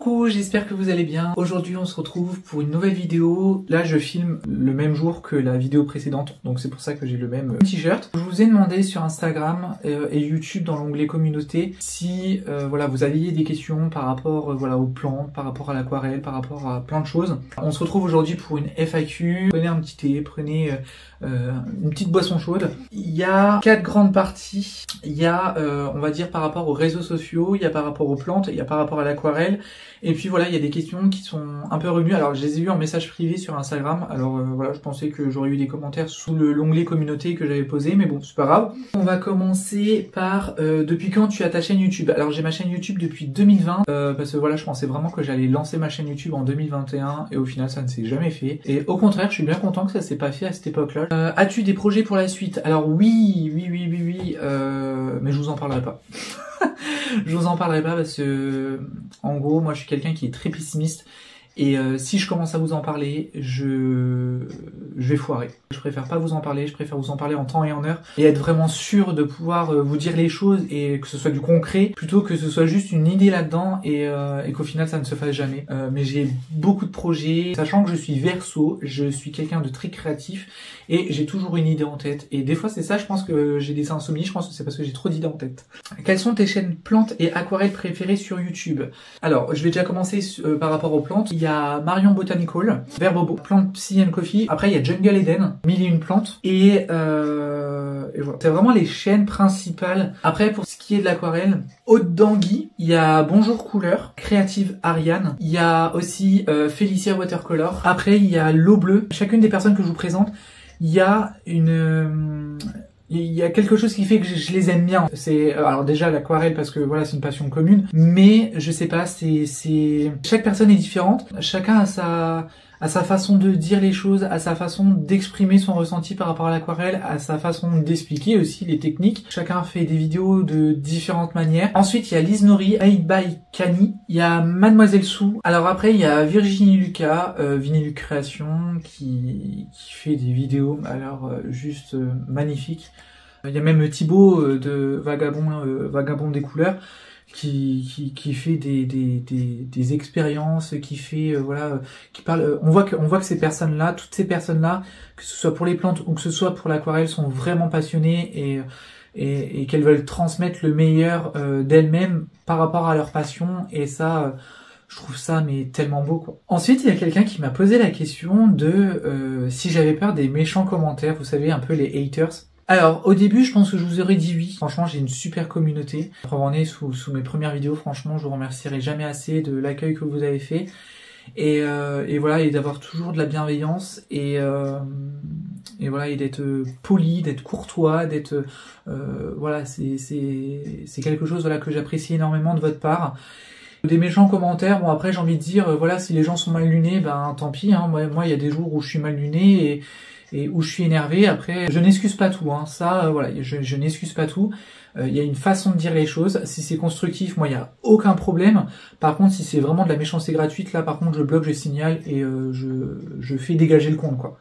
Coucou, j'espère que vous allez bien. Aujourd'hui on se retrouve pour une nouvelle vidéo. Là je filme le même jour que la vidéo précédente, donc c'est pour ça que j'ai le même t-shirt. Je vous ai demandé sur Instagram et YouTube dans l'onglet communauté si voilà, vous aviez des questions par rapport voilà, aux plantes, par rapport à l'aquarelle, par rapport à plein de choses. On se retrouve aujourd'hui pour une FAQ. Prenez un petit thé, prenez une petite boisson chaude. Il y a 4 grandes parties. Il y a on va dire par rapport aux réseaux sociaux, il y a par rapport aux plantes, il y a par rapport à l'aquarelle. Et puis voilà, il y a des questions qui sont un peu revenues. Alors je les ai eues en message privé sur Instagram. Alors voilà, je pensais que j'aurais eu des commentaires sous l'onglet communauté que j'avais posé, mais bon, c'est pas grave. On va commencer par depuis quand tu as ta chaîne YouTube. Alors j'ai ma chaîne YouTube depuis 2020, parce que voilà, je pensais vraiment que j'allais lancer ma chaîne YouTube en 2021 et au final ça ne s'est jamais fait. Et au contraire, je suis bien content que ça s'est pas fait à cette époque-là. As-tu des projets pour la suite? Alors oui, mais je vous en parlerai pas. Je vous en parlerai pas parce que, en gros, moi je suis quelqu'un qui est très pessimiste et si je commence à vous en parler, je vais foirer. Je préfère pas vous en parler, je préfère vous en parler en temps et en heure et être vraiment sûr de pouvoir vous dire les choses et que ce soit du concret plutôt que ce soit juste une idée là-dedans et qu'au final ça ne se fasse jamais. Mais j'ai beaucoup de projets, sachant que je suis Verseau, je suis quelqu'un de très créatif et j'ai toujours une idée en tête. Et des fois c'est ça, je pense que j'ai des insomnies, je pense que c'est parce que j'ai trop d'idées en tête. Quelles sont tes chaînes plantes et aquarelles préférées sur YouTube? Alors je vais déjà commencer par rapport aux plantes. Il y a Marion Botanical, Verbobo, Plante Psy and Coffee. Après il y a Jungle Eden, 1001 plantes. Et voilà. C'est vraiment les chaînes principales. Après pour ce qui est de l'aquarelle, Haute d'Anguille, il y a Bonjour Couleur, Créative Ariane. Il y a aussi Félicia Watercolor. Après il y a L'eau bleue. Chacune des personnes que je vous présente, il y a quelque chose qui fait que je les aime bien. C'est alors déjà l'aquarelle parce que voilà, c'est une passion commune, mais je sais pas, c'est chaque personne est différente, chacun a sa façon de dire les choses, à sa façon d'exprimer son ressenti par rapport à l'aquarelle, à sa façon d'expliquer aussi les techniques. Chacun fait des vidéos de différentes manières. Ensuite, il y a Lise Nori, Aid by Kani, il y a Mademoiselle Sou. Alors après, il y a Virginie Lucas, Viniluc Création, qui fait des vidéos alors juste magnifiques. Il y a même Thibaut de Vagabond des couleurs qui fait des expériences, qui fait voilà, qui parle. On voit que ces personnes-là, toutes ces personnes-là, que ce soit pour les plantes ou que ce soit pour l'aquarelle, sont vraiment passionnées et qu'elles veulent transmettre le meilleur d'elles-mêmes par rapport à leur passion. Et ça, je trouve ça mais tellement beau quoi. Ensuite, il y a quelqu'un qui m'a posé la question de si j'avais peur des méchants commentaires, vous savez, un peu les haters. Alors, au début, je pense que je vous aurais dit oui. Franchement, j'ai une super communauté. Preuve en est, sous mes premières vidéos, franchement, je vous remercierai jamais assez de l'accueil que vous avez fait. Et voilà, et d'avoir toujours de la bienveillance et voilà, et d'être poli, d'être courtois, d'être voilà, c'est quelque chose voilà que j'apprécie énormément de votre part. Des méchants commentaires, bon après j'ai envie de dire voilà, si les gens sont mal lunés, ben tant pis, hein. Moi il y a des jours où je suis mal luné et où je suis énervé. Après je n'excuse pas tout, hein. Ça voilà, je n'excuse pas tout. Il y a une façon de dire les choses. Si c'est constructif, moi il y a aucun problème. Par contre si c'est vraiment de la méchanceté gratuite, là par contre je bloque, je signale et je fais dégager le compte quoi.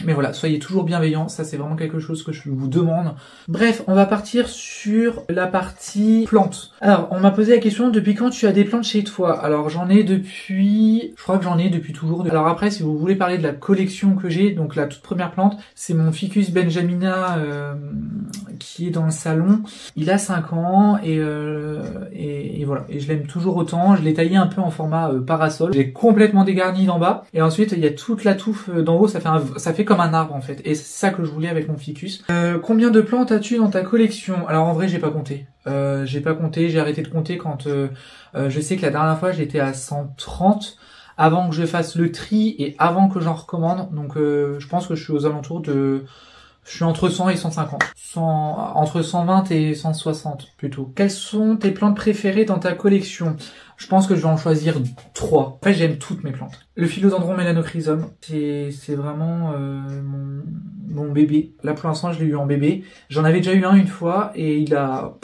Mais voilà, soyez toujours bienveillants, ça c'est vraiment quelque chose que je vous demande. Bref, on va partir sur la partie plantes. Alors, on m'a posé la question, depuis quand tu as des plantes chez toi? Alors, j'en ai depuis... Je crois que j'en ai depuis toujours. Alors après, si vous voulez parler de la collection que j'ai, donc la toute première plante, c'est mon Ficus benjamina qui est dans le salon. Il a 5 ans et voilà. Et je l'aime toujours autant. Je l'ai taillé un peu en format parasol. J'ai complètement dégarni d'en bas. Et ensuite, il y a toute la touffe d'en haut. Ça fait comme un arbre en fait, et c'est ça que je voulais avec mon ficus. Combien de plantes as-tu dans ta collection? Alors en vrai j'ai pas compté, j'ai arrêté de compter quand je sais que la dernière fois j'étais à 130 avant que je fasse le tri et avant que j'en recommande, donc je pense que je suis aux alentours de... Je suis entre 100 et 150. Entre 120 et 160 plutôt. Quelles sont tes plantes préférées dans ta collection? Je pense que je vais en choisir 3. Après, j'aime toutes mes plantes. Le philodendron mélanochrysum, c'est vraiment mon bébé. Là, pour l'instant, je l'ai eu en bébé. J'en avais déjà eu un une fois et il a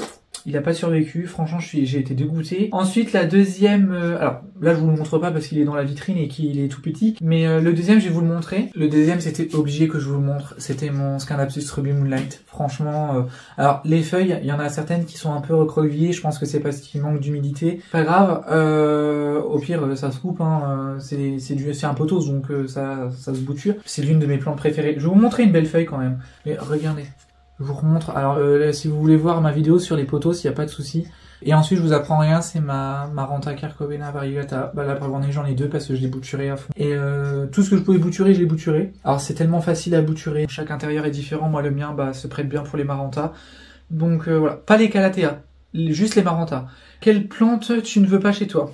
Il a pas survécu. Franchement, j'ai été dégoûté. Ensuite, la deuxième, alors là, je vous le montre pas parce qu'il est dans la vitrine et qu'il est tout petit. Mais le deuxième, je vais vous le montrer. Le deuxième, c'était obligé que je vous le montre. C'était mon Scanapsus Ruby Moonlight. Franchement, alors les feuilles, il y en a certaines qui sont un peu recroquevillées. Je pense que c'est parce qu'il manque d'humidité. Pas grave. Au pire, ça se coupe. Hein. C'est un pothos, donc ça se bouture. C'est l'une de mes plantes préférées. Je vais vous montrer une belle feuille quand même. Mais regardez. Je vous remontre. Alors, si vous voulez voir ma vidéo sur les pothos, il n'y a pas de souci. Et ensuite, je vous apprends rien, c'est ma Ranta Carcovena variegata. Bah là, par exemple, j'en ai deux parce que je l'ai bouturé à fond. Et tout ce que je pouvais bouturer, je l'ai bouturé. Alors, c'est tellement facile à bouturer. Chaque intérieur est différent. Moi, le mien, bah, se prête bien pour les Maranta. Donc, voilà. Pas les Calathea. Juste les Maranta. Quelle plante tu ne veux pas chez toi?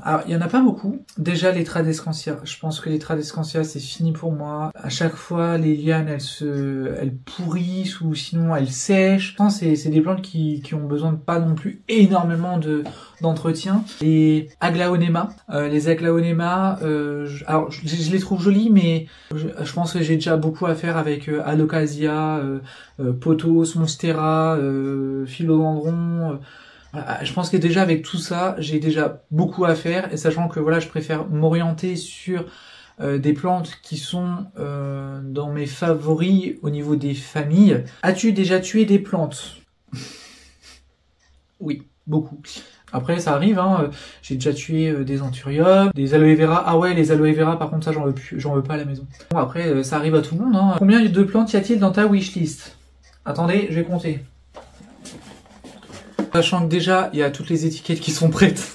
Alors, il y en a pas beaucoup. Déjà, les Tradescantia. Je pense que les Tradescantia, c'est fini pour moi. À chaque fois, les lianes, elles pourrissent ou sinon elles sèchent. Je pense que c'est des plantes qui ont besoin de pas non plus énormément d'entretien. Les Aglaonema. Les Aglaonema, alors, je les trouve jolies, mais je pense que j'ai déjà beaucoup à faire avec Alocasia, Pothos, Monstera, Philodendron. Je pense que déjà avec tout ça, j'ai déjà beaucoup à faire, et sachant que voilà, je préfère m'orienter sur des plantes qui sont dans mes favoris au niveau des familles. As-tu déjà tué des plantes? Oui, beaucoup. Après, ça arrive, hein. J'ai déjà tué des anthuriums, des aloe vera. Ah ouais, les aloe vera, par contre, ça, j'en veux pas à la maison. Bon, après, ça arrive à tout le monde, hein. Combien de plantes y a-t-il dans ta wishlist? Attendez, je vais compter. Sachant que déjà, il y a toutes les étiquettes qui sont prêtes.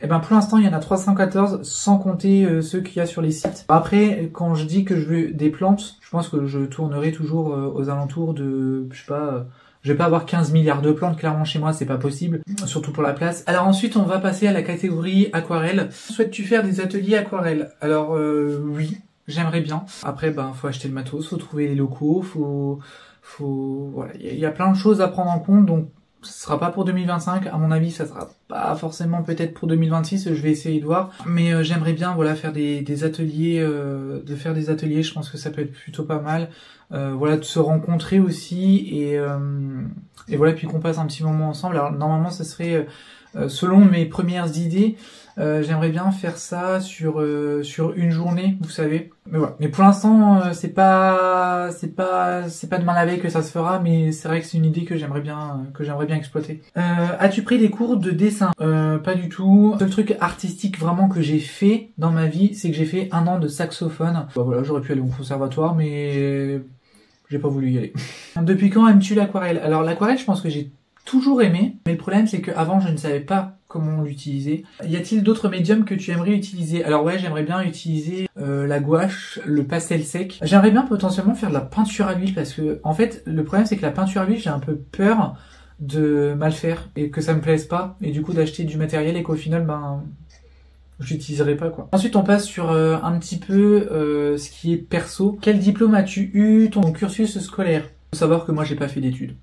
Et ben pour l'instant, il y en a 314, sans compter ceux qu'il y a sur les sites. Après, quand je dis que je veux des plantes, je pense que je tournerai toujours aux alentours de, je sais pas, je vais pas avoir 15 milliards de plantes, clairement chez moi, c'est pas possible, surtout pour la place. Alors ensuite, on va passer à la catégorie aquarelle. Souhaites-tu faire des ateliers aquarelles? Alors oui, j'aimerais bien. Après, ben faut acheter le matos, faut trouver les locaux, voilà, il y a plein de choses à prendre en compte, donc ce sera pas pour 2025, à mon avis ça sera pas forcément peut-être pour 2026, je vais essayer de voir, mais j'aimerais bien voilà faire des ateliers, faire des ateliers, je pense que ça peut être plutôt pas mal, voilà de se rencontrer aussi et voilà puis qu'on passe un petit moment ensemble. Alors normalement ça serait selon mes premières idées, j'aimerais bien faire ça sur une journée, vous savez. Mais voilà. Mais pour l'instant, c'est pas demain la veille que ça se fera, mais c'est vrai que c'est une idée que j'aimerais bien exploiter. As-tu pris des cours de dessin? Pas du tout. Le seul truc artistique vraiment que j'ai fait dans ma vie, c'est que j'ai fait 1 an de saxophone. Bah voilà, j'aurais pu aller au conservatoire, mais j'ai pas voulu y aller. Depuis quand aimes-tu l'aquarelle? Alors l'aquarelle, je pense que j'ai toujours aimé, mais le problème c'est qu'avant je ne savais pas comment l'utiliser. Y a-t-il d'autres médiums que tu aimerais utiliser? Alors ouais, j'aimerais bien utiliser la gouache, le pastel sec. J'aimerais bien potentiellement faire de la peinture à l'huile parce que en fait le problème c'est que la peinture à l'huile j'ai un peu peur de mal faire et que ça me plaise pas et du coup d'acheter du matériel et qu'au final ben je l'utiliserai pas quoi. Ensuite on passe sur un petit peu ce qui est perso. Quel diplôme as-tu eu ton cursus scolaire? Faut savoir que moi j'ai pas fait d'études.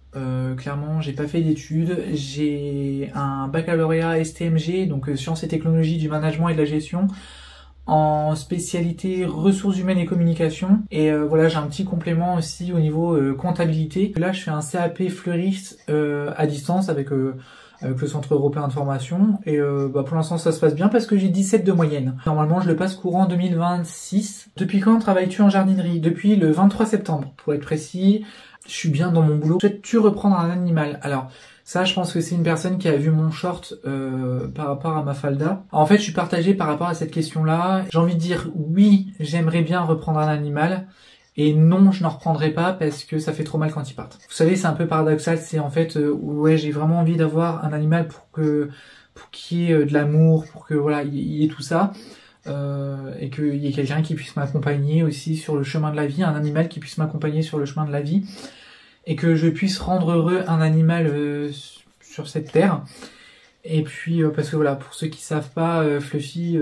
Clairement j'ai pas fait d'études. J'ai un baccalauréat STMG, donc sciences et technologies du management et de la gestion, en spécialité ressources humaines et communication. Et voilà, j'ai un petit complément aussi au niveau comptabilité. Là je fais un CAP fleuriste à distance avec le Centre européen de formation et bah pour l'instant ça se passe bien parce que j'ai 17 de moyenne. Normalement je le passe courant 2026. Depuis quand travailles-tu en jardinerie? Depuis le 23 septembre pour être précis. Je suis bien dans mon boulot. Souhaites-tu reprendre un animal? Alors ça je pense que c'est une personne qui a vu mon short par rapport à ma falda. En fait je suis partagé par rapport à cette question là. J'ai envie de dire oui, j'aimerais bien reprendre un animal. Et non, je n'en reprendrai pas parce que ça fait trop mal quand ils partent. Vous savez, c'est un peu paradoxal, c'est en fait, ouais, j'ai vraiment envie d'avoir un animal pour qu'il y ait de l'amour, pour que voilà, il y ait tout ça, et qu'il y ait quelqu'un qui puisse m'accompagner aussi sur le chemin de la vie, un animal qui puisse m'accompagner sur le chemin de la vie, et que je puisse rendre heureux un animal sur cette terre. Et puis parce que voilà, pour ceux qui savent pas, Fluffy,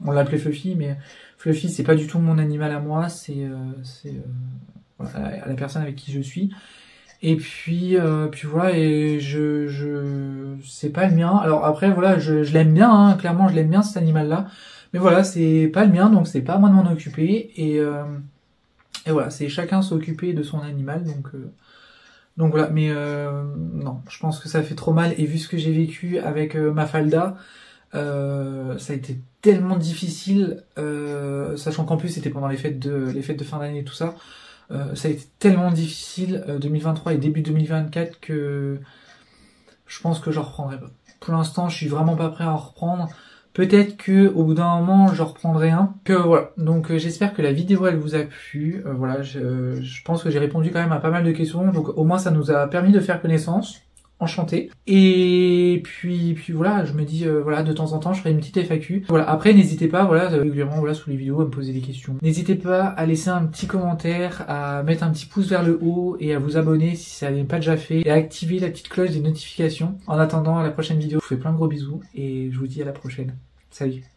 on l'appelait Fluffy, mais Fluffy c'est pas du tout mon animal à moi, c'est voilà, la personne avec qui je suis. Et puis voilà, et c'est pas le mien. Alors après voilà, je l'aime bien, hein, clairement je l'aime bien cet animal-là, mais voilà, c'est pas le mien, donc c'est pas à moi de m'en occuper. Et voilà, c'est chacun s'occuper de son animal, Donc voilà, mais non, je pense que ça fait trop mal, et vu ce que j'ai vécu avec ma falda, ça a été tellement difficile, sachant qu'en plus c'était pendant les fêtes de fin d'année et tout ça, ça a été tellement difficile 2023 et début 2024 que je pense que je reprendrai pas. Pour l'instant, je suis vraiment pas prêt à en reprendre. Peut-être que au bout d'un moment, je reprendrai un. Que voilà. Donc j'espère que la vidéo elle vous a plu. Voilà, je pense que j'ai répondu quand même à pas mal de questions. Donc au moins ça nous a permis de faire connaissance. Enchanté. Et puis voilà, je me dis voilà, de temps en temps je ferai une petite FAQ. Voilà, après n'hésitez pas, voilà, régulièrement voilà sous les vidéos à me poser des questions. N'hésitez pas à laisser un petit commentaire, à mettre un petit pouce vers le haut et à vous abonner si ça n'est pas déjà fait, et à activer la petite cloche des notifications. En attendant la prochaine vidéo, je vous fais plein de gros bisous et je vous dis à la prochaine. Salut.